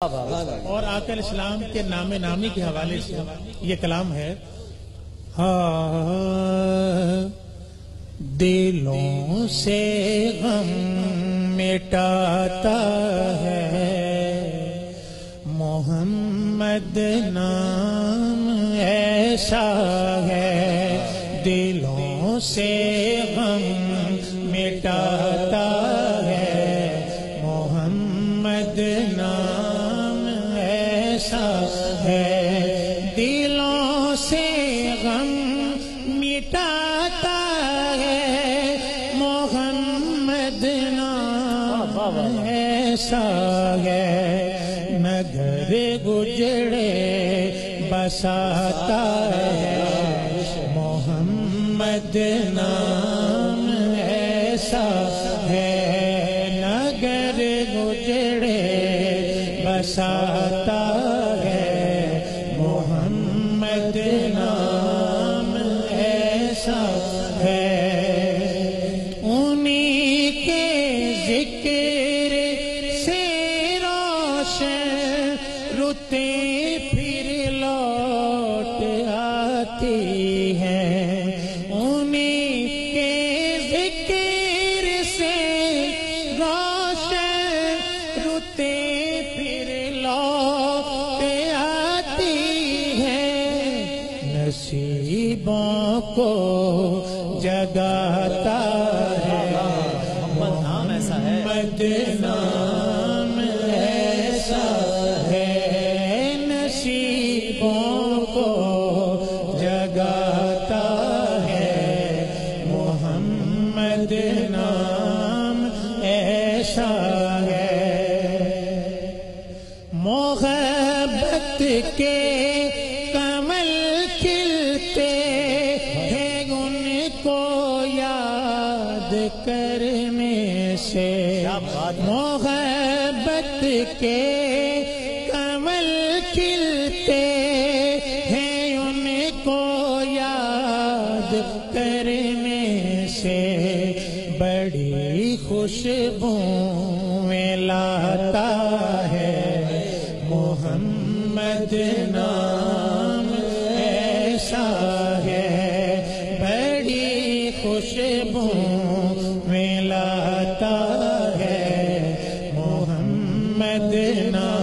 اور آقا اسلام کے نام نامی کے حوالے سے یہ کلام ہے. دلوں سے غم مٹاتا ہے محمد نام ایسا ہے. دلوں سے غم مٹاتا ہے محمد نام ایسا ہے. دلوں سے غم مٹاتا ہے محمد نام ایسا ہے. نگر گجڑے بساتا ہے محمد نام ایسا ہے. نگر گجڑے بساتا ہے محمد نام ایسا ہے. انہی کے ذکر سے روشن رتے پھر لوٹ آتی ہیں. انہی کے ذکر سے روشن رتے پھر لوٹ آتی ہیں. نصیبوں کو جگاتا ہے محمد نام ایسا ہے. نصیبوں کو جگاتا ہے محمد نام ایسا ہے. محبت کے کمل کھلتے ہیں ان کو یاد کرنے سے. محبت کے کمل کھلتے ہیں ان کو یاد کرنے سے. بڑی خوشبو میں لاتا ہے محمد نام ایسا ہے. بڑی خوشبو میں لاتا ہے محمد نام